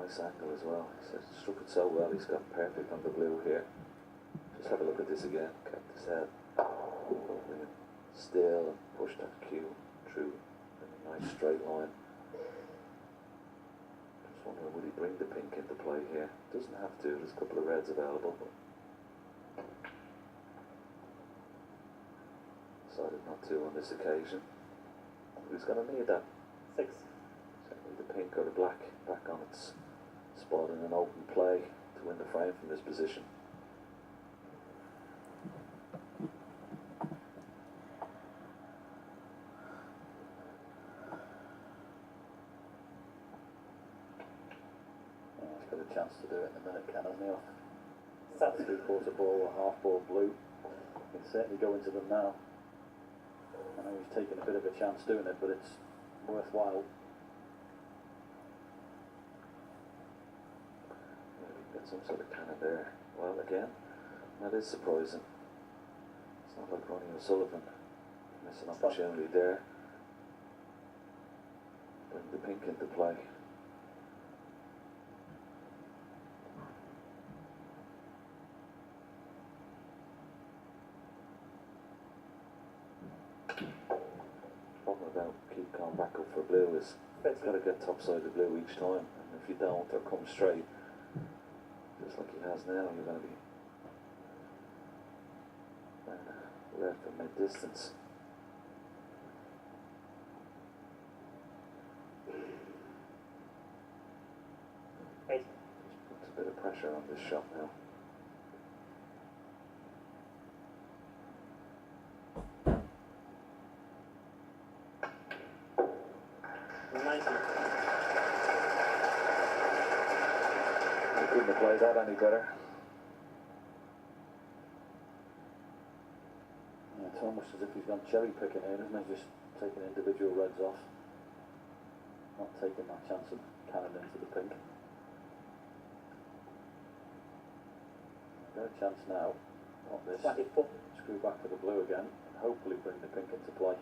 nice angle as well. He said, struck it so well, he's got perfect on the blue here. Just have a look at this again. Kept his head still and pushed that cue through in a nice straight line. Just wondering, would he bring the pink into play here? Doesn't have to, there's a couple of reds available. But decided not to on this occasion. Who's going to need that? 6. Certainly the pink or the black back on its spot in an open play to win the frame from this position. He's got a chance to do it in a minute, can he? Off 7. 3/4 ball or half ball blue. He can certainly go into them now. I know he's taking a bit of a chance doing it, but it's worthwhile. Maybe get some sort of cannon there. Well, again, that is surprising. It's not like Ronnie O'Sullivan. Miss an opportunity there. Bring the pink into play. Problem about keep going back up for blue is you've got to get topside of blue each time, and if you don't or come straight, just like he has now, you're going to be left at mid-distance. Eight. Just puts a bit of pressure on this shot now. Couldn't have played that any better. Yeah, it's almost as if he's gone cherry picking here, isn't he? Just taking individual reds off. Not taking that chance of cannon into the pink. Got a chance now. On this. 24. Screw back to the blue again and hopefully bring the pink into play.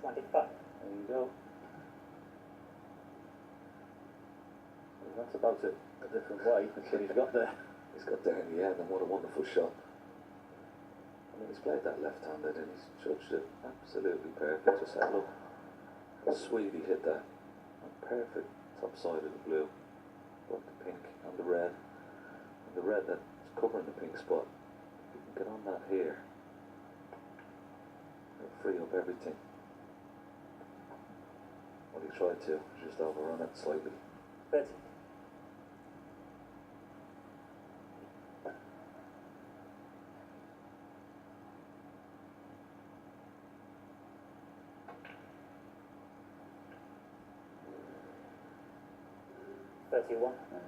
25. There you go. That's about it, a different way, but he's got there. He's got there in the end, and what a wonderful shot. I mean, he's played that left-handed and he's judged it absolutely perfect. Just have a look how sweet he hit that. Perfect top side of the blue, both the pink and the red. And the red that's covering the pink spot. If you can get on that here, it'll free up everything. Well, he tried to, just overrun it slightly. 30.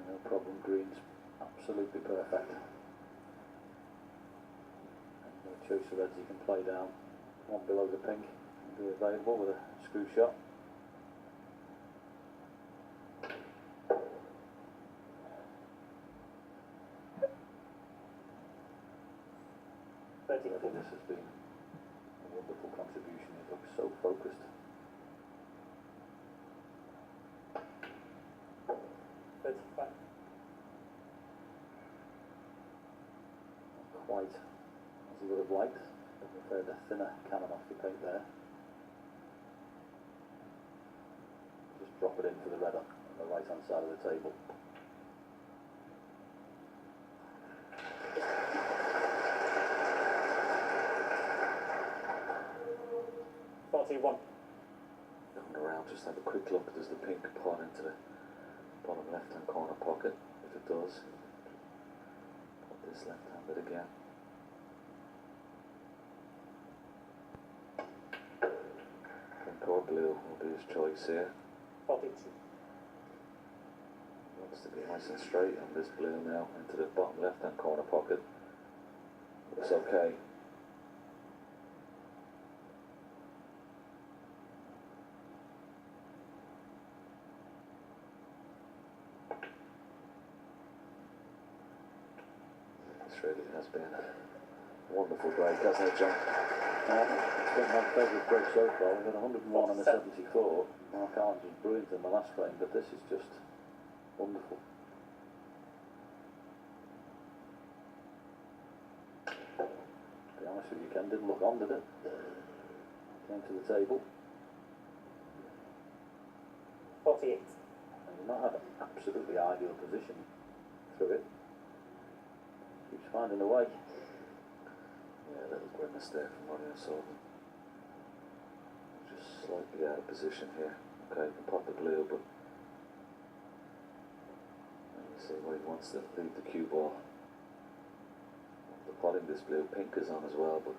No problem, green's absolutely perfect. And no choice of reds he can play down. One below the pink and be available with a screw shot. I think this has been a wonderful contribution. He looks so focused. Quite as he would have liked. I preferred a thinner cannon off the paint there. Just drop it in for the red on the right hand side of the table. Coming around, just have a quick look. Does the pink pot into the bottom left hand corner pocket? If it does, put this left handed again. Pink or blue will be his choice here. 42. Wants to be nice and straight on this blue now into the bottom left hand corner pocket. Looks okay. This really has been a Wonderful break, hasn't it, John? It's been my favourite break so far. We've had 101 and a 74. Mark Allen's was brilliant in the last frame, but this is just wonderful. To be honest with you, Ken, didn't look on, did it? Came to the table. 48. And you've not had an absolutely ideal position through it. Keeps finding a way. Yeah, a little grimace there from Ronnie O'Sullivan. Just slightly out of position here. Okay, you can pop the blue, but let me see where he wants to leave the cue ball. The potting this blue, pink is on as well, but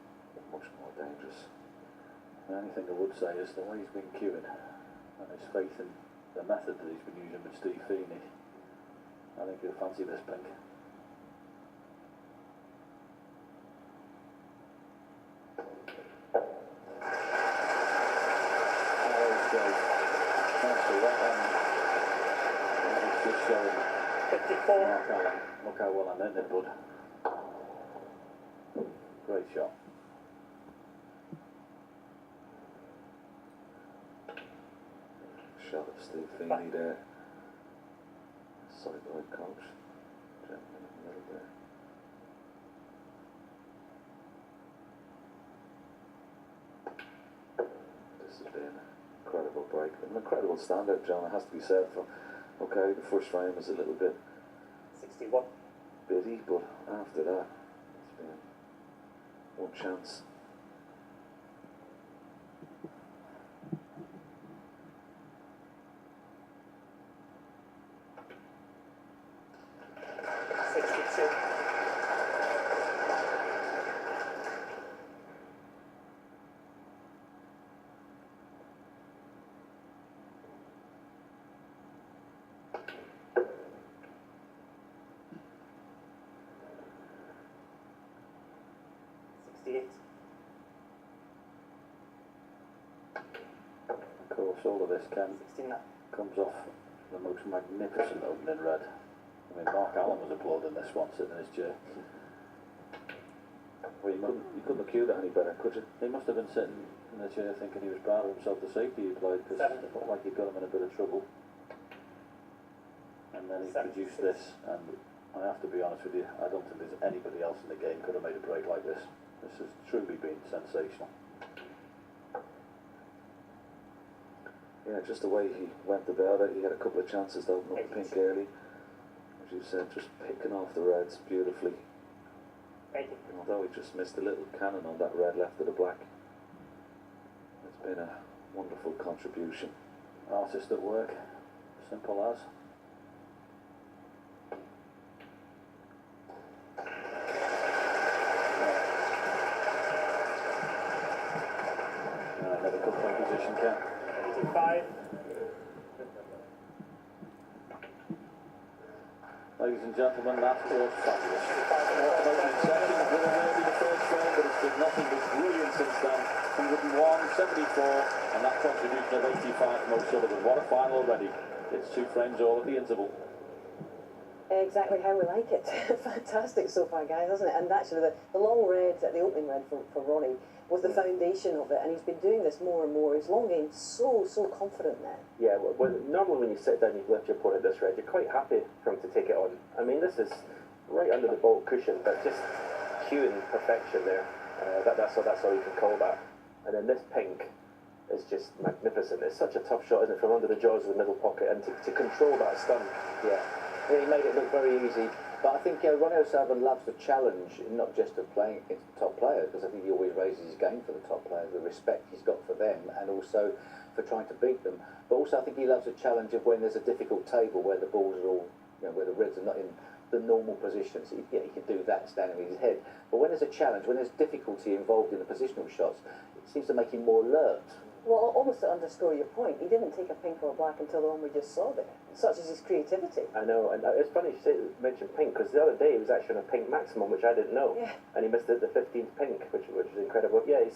much more dangerous. The only thing I would say is the way he's been cueing and his faith in the method that he's been using with Steve Feeney, I think he'll fancy this pink. Just showing 54. Mark Allen, look how well I ended, bud. Great shot. Shot of Steve Feeney there. Sideline coach. Gentleman in the middle there. This has been an incredible break. An incredible standout, John, it has to be said. For okay, the first frame is a little bit 61. bitty, but after that, it's been one chance. Of course, all of this, Ken, 69. comes off the most magnificent opening red. I mean, Mark Allen was applauding this one, sitting in his chair. Well, you couldn't have cued it any better, could you? He must have been sitting in the chair thinking he was proud of himself, the safety he played, because it looked like he got him in a bit of trouble. And then he produced this, and I have to be honest with you, I don't think there's anybody else in the game could have made a break like this. This has truly been sensational. Yeah, just the way he went about it. He had a couple of chances to open up the pink early. As you said, just picking off the reds beautifully. Although he just missed a little cannon on that red left of the black. It's been a wonderful contribution. Artist at work, simple as. Another good point position, Ken. 85. Ladies and gentlemen, that was fabulous. Opening second, a little early the first frame, but it's been nothing but brilliant since then. 101, 74, and that contribution of 85 from O'Sullivan. What a final already. It's 2 frames all at the interval. Exactly how we like it. Fantastic so far, guys, hasn't it? And actually, the long red, the opening red for Ronnie was the foundation of it, and he's been doing this more and more. His long game's so confident now. Yeah, well, normally when you sit down, you lift your opponent this red, you're quite happy for him to take it on. I mean, this is right under the ball cushion, but just cueing perfection there. That's all you can call that. And then this pink is just magnificent. It's such a tough shot, isn't it, from under the jaws of the middle pocket, and to control that stun. Yeah, he made it look very easy. But I think Ronnie O'Sullivan loves the challenge, not just of playing against the top players, because I think he always raises his game for the top players, the respect he's got for them, and also for trying to beat them. But also I think he loves the challenge of when there's a difficult table where the balls are all, where the reds are not in the normal positions. He can do that standing with his head. But when there's a challenge, when there's difficulty involved in the positional shots, it seems to make him more alert. Well, almost to underscore your point, he didn't take a pink or a black until the one we just saw there. Such is his creativity. I know, and it's funny you mention pink, because the other day he was actually on a pink maximum, which I didn't know. Yeah. And he missed the 15th pink, which is incredible. Yeah,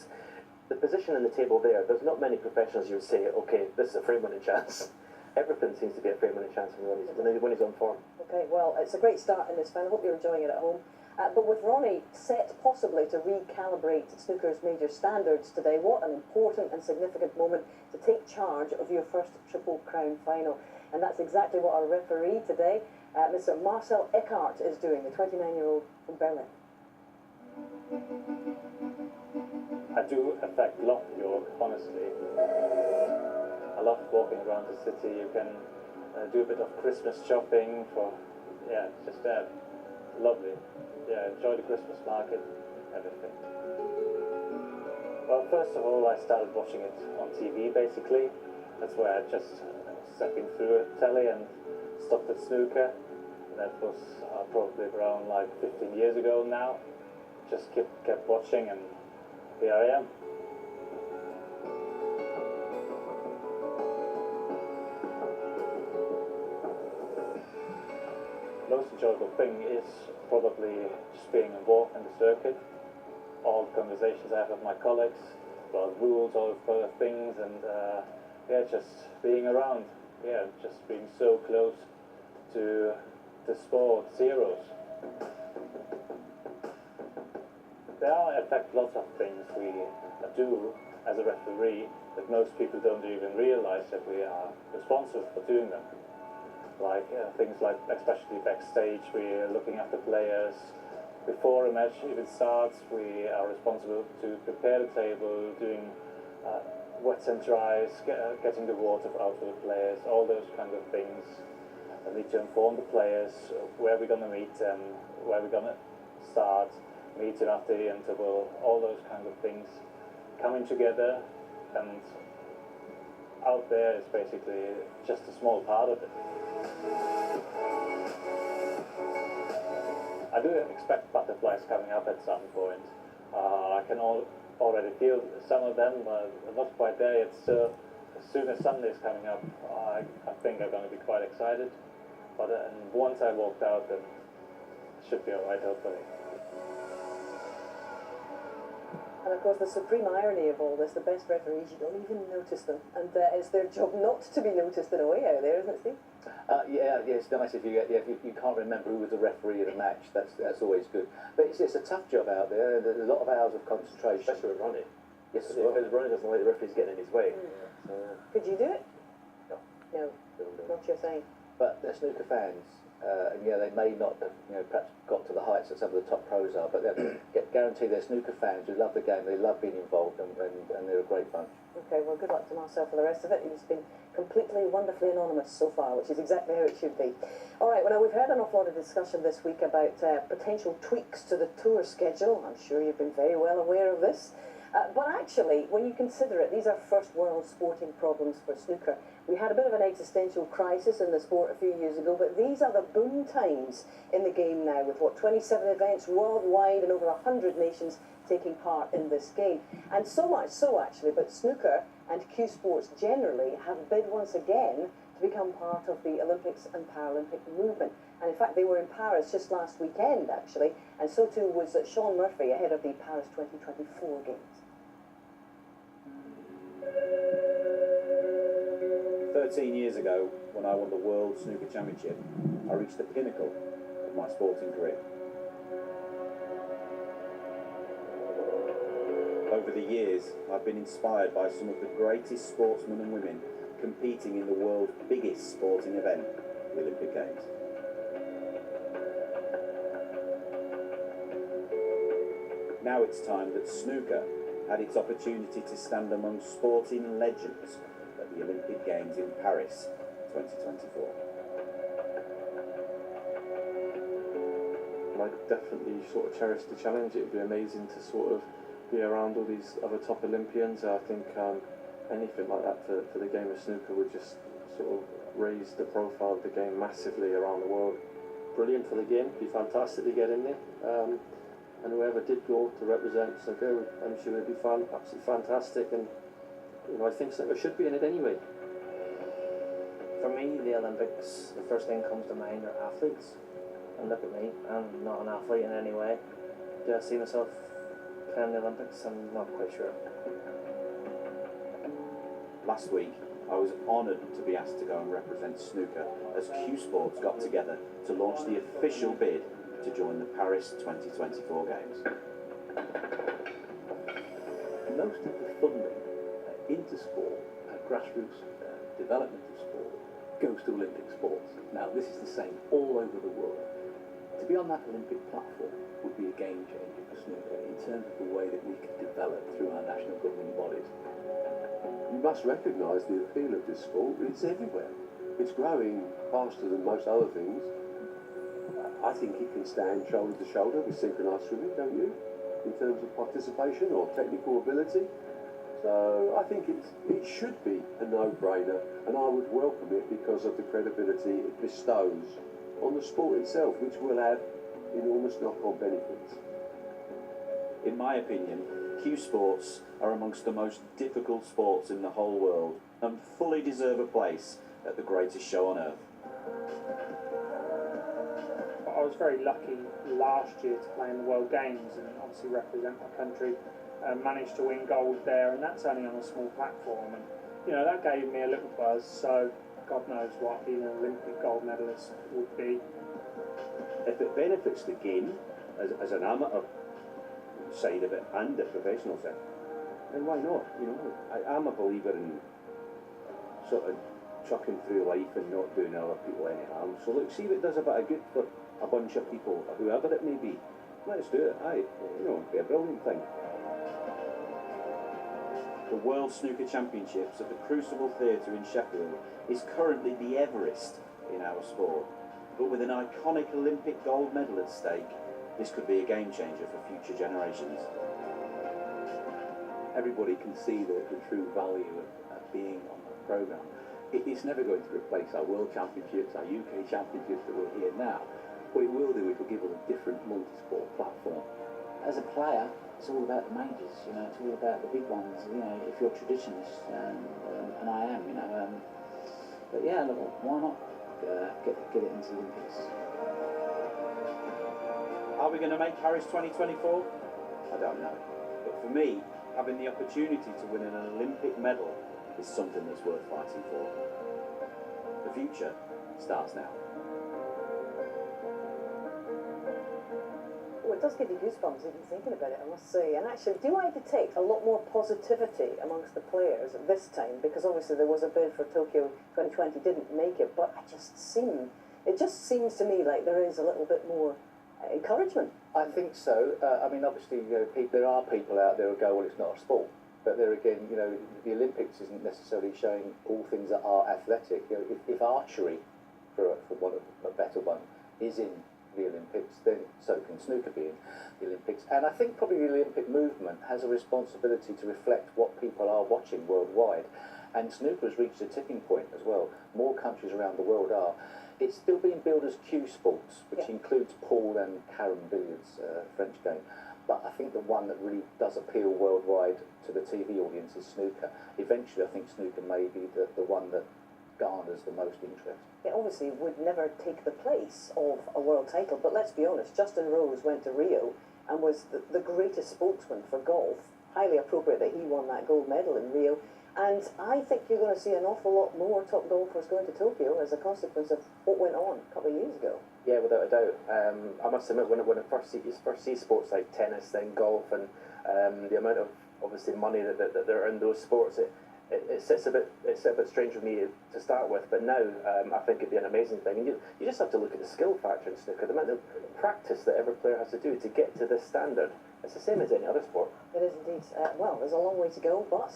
the position in the table there, there's not many professionals you would say, okay, this is a frame-winning chance. Everything seems to be a frame-winning chance when he's on form. Okay, well, it's a great start in this final. I hope you're enjoying it at home. But with Ronnie set possibly to recalibrate snooker's major standards today, what an important and significant moment to take charge of your first Triple Crown final. And that's exactly what our referee today, Mr. Marcel Eckhart, is doing, the 29-year-old from Berlin. I do affect Loch York, honestly. I love walking around the city. You can do a bit of Christmas shopping for, yeah, just lovely. Yeah, enjoy the Christmas market, everything. Well, first of all, I started watching it on TV, basically. That's where I just stepping through a telly and stopped at snooker. And that was probably around like 15 years ago now. Just kept watching, and here I am. Most enjoyable thing is probably just being involved in the circuit. All the conversations I have with my colleagues about rules, all of other things, and yeah, just being around. Yeah, just being so close to the sport, zeros. There affect lots of things we do as a referee that most people don't even realize that we are responsible for doing them. Like things like, especially backstage, we're looking after players. Before a match even starts, we are responsible to prepare the table, doing wets and dries, getting the water out for the players, all those kind of things. I need to inform the players where we're going to meet them, where we're going to start, meet them after the interval, all those kind of things coming together, and out there is basically just a small part of it. I do expect butterflies coming up at some point. I can already feel some of them, but I'm not quite there yet. So as soon as Sunday is coming up, I think I'm going to be quite excited. But once I walked out, then it should be alright, hopefully. And of course, the supreme irony of all this, the best referees, you don't even notice them. And it's their job not to be noticed in a way out there, isn't it, Steve? Yeah, it's nice if you can't remember who was the referee of the match. That's always good. But it's a tough job out there. There's a lot of hours of concentration. Especially with Ronnie. Yes, Because Ronnie doesn't like the referees getting in his way. Could you do it? No. No, not your thing. But they're snooker fans, and yeah, they may not have, perhaps got to the heights that some of the top pros are, but guarantee they're snooker fans who love the game, they love being involved, and they're a great bunch. Okay, well, good luck to Marcel for the rest of it. He's been completely, wonderfully anonymous so far, which is exactly how it should be. All right, well, now we've heard an awful lot of discussion this week about potential tweaks to the tour schedule. I'm sure you've been very well aware of this. But actually, when you consider it, these are first world sporting problems for snooker. We had a bit of an existential crisis in the sport a few years ago, but these are the boom times in the game now, with 27 events worldwide and over 100 nations taking part in this game. And so much so, actually, but snooker and Q sports generally have bid once again to become part of the Olympics and Paralympic movement. And in fact, they were in Paris just last weekend, actually, and so too was Sean Murphy ahead of the Paris 2024 Games. 13 years ago, when I won the World Snooker Championship, I reached the pinnacle of my sporting career. Over the years, I've been inspired by some of the greatest sportsmen and women competing in the world's biggest sporting event, the Olympic Games. Now it's time that snooker had its opportunity to stand among sporting legends at the Olympic Games in Paris 2024. I definitely sort of cherish the challenge. It would be amazing to sort of be around all these other top Olympians. I think anything like that for the game of snooker would just sort of raise the profile of the game massively around the world. Brilliant for the game, be fantastic to get in there. And whoever did go to represent snooker, I'm sure it'd be absolutely fantastic. And I think snooker should be in it anyway. For me, the Olympics, the first thing that comes to mind are athletes. And look at me, I'm not an athlete in any way. Do I see myself playing the Olympics? I'm not quite sure. Last week, I was honoured to be asked to go and represent snooker as Q Sports got together to launch the official bid to join the Paris 2024 Games. Most of the funding into sport and grassroots development of sport goes to Olympic sports. Now, this is the same all over the world. To be on that Olympic platform would be a game changer for snooker in terms of the way that we can develop through our national governing bodies. You must recognise the appeal of this sport. It's everywhere. It's growing faster than most other things. I think it can stand shoulder to shoulder with synchronised swimming, don't you? In terms of participation or technical ability. So I think it should be a no-brainer, and I would welcome it because of the credibility it bestows on the sport itself, which will have enormous knock-on benefits. In my opinion, cue sports are amongst the most difficult sports in the whole world and fully deserve a place at the greatest show on earth. I was very lucky last year to play in the World Games and obviously represent my country. Managed to win gold there, and that's only on a small platform, and you know that gave me a little buzz. So God knows what being an Olympic gold medalist would be. If it benefits the game as an amateur side of it and the professional side, then why not? You know, I'm a believer in sort of trucking through life and not doing other people any harm. So look, see if it does a bit of good for a bunch of people, whoever it may be. Let's do it. Aye, you know, it'd be a brilliant thing. The World Snooker Championships at the Crucible Theatre in Sheffield is currently the Everest in our sport. But with an iconic Olympic gold medal at stake, this could be a game changer for future generations. Everybody can see the true value of being on the programme. It's never going to replace our World Championships, our UK Championships that we're here now. What it will do, it will give us a different multi-sport platform. As a player, it's all about the majors, you know, it's all about the big ones, you know, if you're a traditionalist, and I am, you know, but yeah, look, why not get it into the Olympics? Are we going to make Paris 2024? I don't know. But for me, having the opportunity to win an Olympic medal is something that's worth fighting for. The future starts now. Oh, it does give you goosebumps even thinking about it, I must say. And actually, do I detect a lot more positivity amongst the players at this time? Because obviously there was a bid for Tokyo 2020, didn't make it, but it just seems to me like there is a little bit more encouragement. I think so. I mean, obviously, you know, there are people out there who go, well, it's not a sport. But there again, you know, the Olympics isn't necessarily showing all things that are athletic. You know, if archery, for want of a better one, is in the Olympics, then so can snooker be in the Olympics. And I think probably the Olympic movement has a responsibility to reflect what people are watching worldwide. And snooker has reached a tipping point as well. More countries around the world are. It's still being billed as cue sports, which includes pool and carom billiards, French game. But I think the one that really does appeal worldwide to the TV audience is snooker. Eventually, I think snooker may be the one that garners the most interest. It obviously would never take the place of a world title, but let's be honest, Justin Rose went to Rio and was the greatest spokesman for golf. Highly appropriate that he won that gold medal in Rio. And I think you're going to see an awful lot more top golfers going to Tokyo as a consequence of what went on a couple of years ago. Yeah, without a doubt. I must admit, when I first see sports like tennis, then golf, and the amount of obviously money that are in those sports, it sits a bit strange with me to start with. But now I think it'd be an amazing thing. And you just have to look at the skill factor in snooker, the amount of practice that every player has to do to get to this standard. It's the same as any other sport. It is indeed. Well, there's a long way to go, but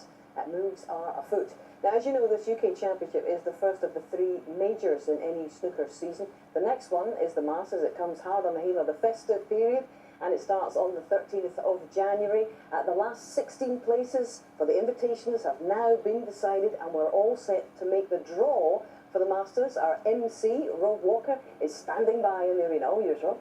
moves are afoot. Now, as you know, this UK Championship is the first of the 3 majors in any snooker season. The next one is the Masters. It comes hard on the heel of the festive period, and it starts on the 13th of January. The last 16 places for the invitations have now been decided, and we're all set to make the draw for the Masters. Our MC, Rob Walker, is standing by in the arena. All yours, Rob.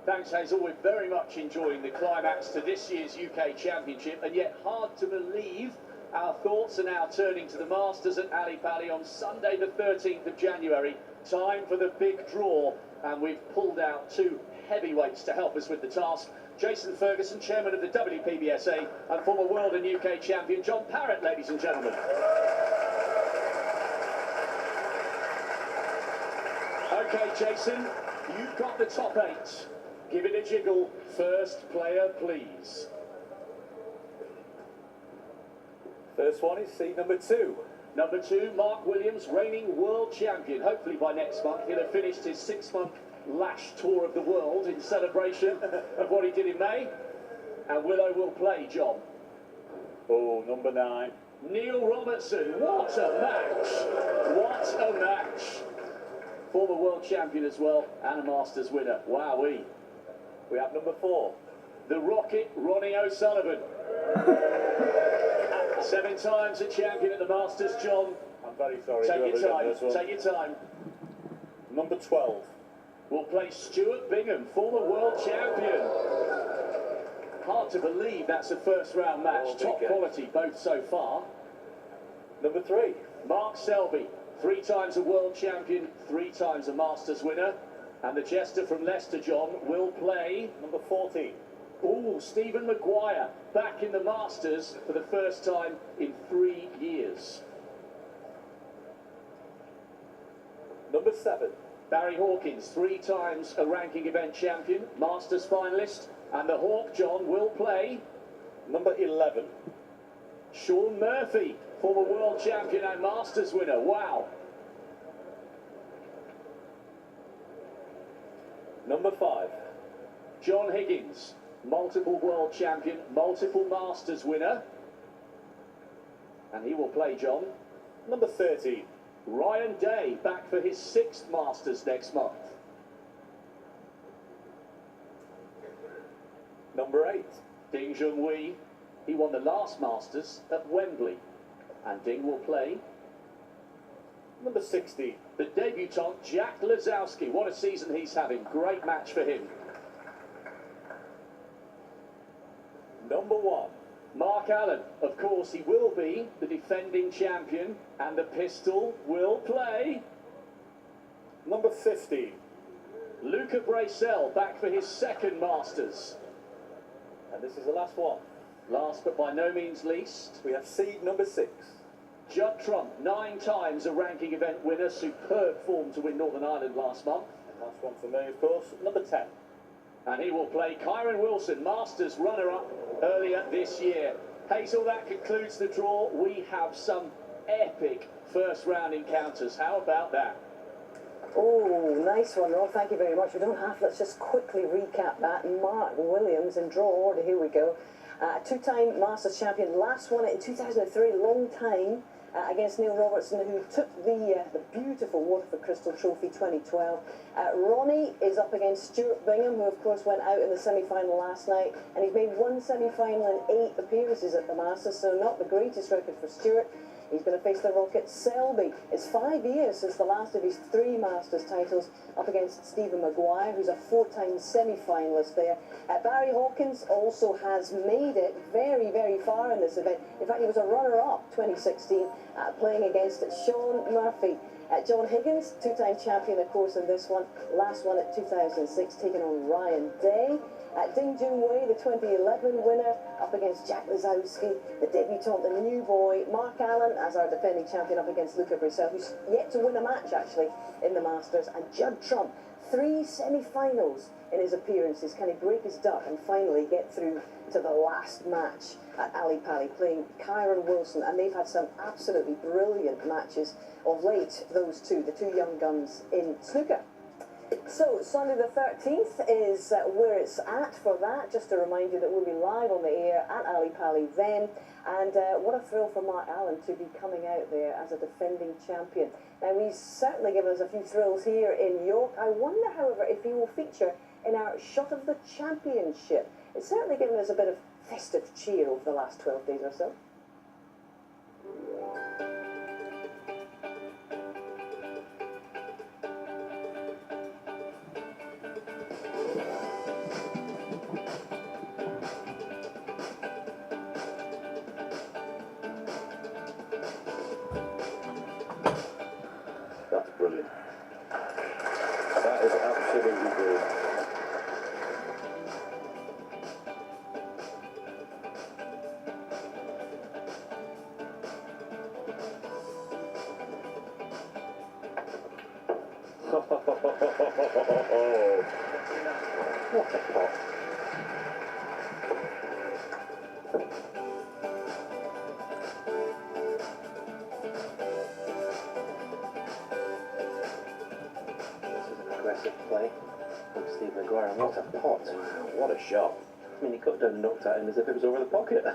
Thanks, Hazel. We're very much enjoying the climax to this year's UK Championship, and yet hard to believe our thoughts are now turning to the Masters at Ali Pali on Sunday the 13th of January. Time for the big draw, and we've pulled out 2 heavyweights to help us with the task. Jason Ferguson, chairman of the WPBSA, and former world and UK champion John Parrott, ladies and gentlemen. Okay, Jason, You've got the top 8. Give it a jiggle. First player, please. First one is seed number 2. Number 2, Mark Williams, reigning world champion. Hopefully by next month he'll have finished his 6-month lash tour of the world in celebration of what he did in May. And Willow will play, John. Oh, number 9. Neil Robertson, what a match! What a match! Former world champion as well, and a Masters winner. Wowee. We have number 4. The Rocket, Ronnie O'Sullivan. 7 times a champion at the Masters, John. I'm very sorry. Take your time, take your time. Number 12. We'll play Stuart Bingham, former world champion. Hard to believe that's a first round match. Oh, top quality both so far. Number 3. Mark Selby, 3 times a world champion, 3 times a Masters winner. And the jester from Leicester, John, will play Number 14. Oh, Stephen Maguire, back in the Masters for the first time in 3 years. Number 7. Barry Hawkins, 3 times a ranking event champion, Masters finalist, and the Hawk, John, will play Number 11. Sean Murphy, former world champion and Masters winner. Wow. Number 5. John Higgins, multiple world champion, multiple Masters winner. And he will play, John. Number 13. Ryan Day, back for his 6th Masters next month. Number 8. Ding Junhui, he won the last Masters at Wembley. And Ding will play. Number 16. The debutant, Jack Lazowski. What a season he's having. Great match for him. Number 1. Mark Allen, of course, he will be the defending champion, and the pistol will play. Number 15. Luca Bracel, back for his 2nd Masters. And this is the last one. Last but by no means least, We have seed number 6. Judd Trump, 9 times a ranking event winner, superb form to win Northern Ireland last month. And that's one for me, of course. Number 10. And he will play Kyron Wilson, Masters runner-up earlier this year. Hazel, that concludes the draw. We have some epic first round encounters. How about that? Oh, nice one, Rob. Thank you very much. We don't have, let's just quickly recap that. Mark Williams in draw order. Here we go. 2-time Masters champion. Last one in 2003, long time. Against Neil Robertson, who took the beautiful Waterford Crystal Trophy 2012. Ronnie is up against Stuart Bingham, who of course went out in the semi-final last night, and he's made 1 semi-final in 8 appearances at the Masters, so not the greatest record for Stuart. He's going to face the Rocket Selby. It's 5 years since the last of his 3 Masters titles, up against Stephen Maguire, who's a 4-time semi-finalist there. Barry Hawkins also has made it very, very far in this event. In fact, he was a runner-up 2016, playing against Sean Murphy. John Higgins, 2-time champion, of course, in this one. Last one at 2006, taking on Ryan Day. Ding Junhui, the 2011 winner, up against Jack Lazowski, the debutant, the new boy. Mark Allen, as our defending champion, up against Luca Bracel, who's yet to win a match, actually, in the Masters. And Judd Trump, 3 semi-finals in his appearances. Can he break his duck and finally get through to the last match at Ali Pali, playing Kyron Wilson? And they've had some absolutely brilliant matches of late, those two, the 2 young guns in snooker. So, Sunday the 13th is where it's at for that. Just to remind you that we'll be live on the air at Ali Pali then. And what a thrill for Mark Allen to be coming out there as a defending champion. Now, he's certainly given us a few thrills here in York. I wonder, however, if he will feature in our Shot of the Championship. It's certainly given us a bit of festive cheer over the last 12 days or so. That's brilliant. That is absolutely brilliant. What a pot. This is an aggressive play from Steve Maguire. What a pot. What a shot. I mean, he could have done knocked at him as if it was over the pocket.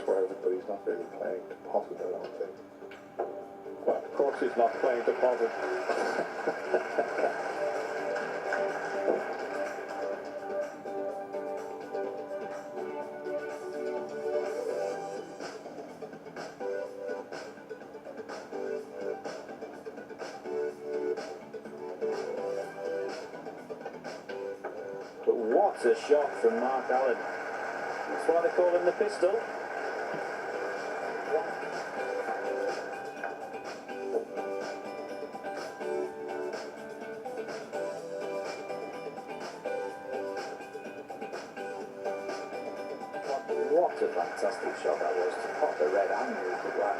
But he's not really playing to pot it, I don't think. Well, of course he's not playing to pot it. But what a shot from Mark Allen. That's why they call him the pistol. What a fantastic shot that was to pot the red and move the black.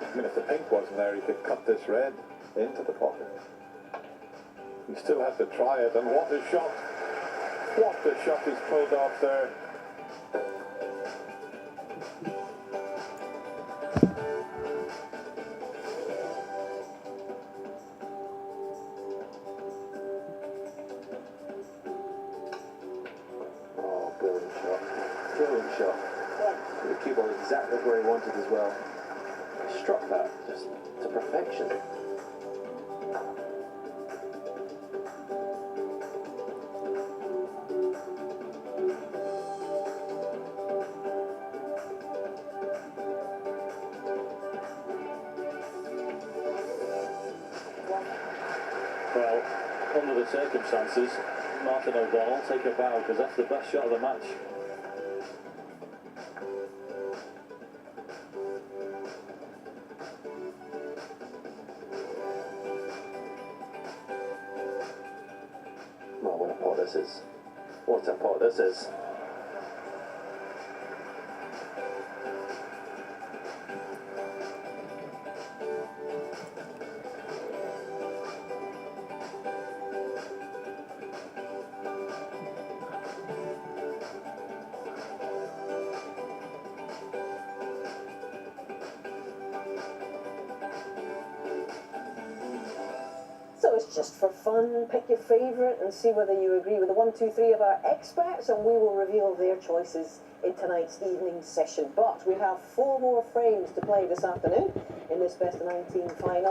I mean, if the pink wasn't there, he could cut this red into the pocket. He still has to try it, and what a shot! What a shot he's pulled off there. Oh, brilliant shot. Brilliant shot. The cue ball exactly where he wanted as well. He struck that just to perfection. Well, under the circumstances, Martin O'Donnell, take a bow, because that's the best shot of the match. Oh, what a pot this is. What a pot this is. So it's just for fun, pick your favourite and see whether you agree with the 1, 2, 3 of our experts, and we will reveal their choices in tonight's evening session. But we have 4 more frames to play this afternoon in this best of 19 final.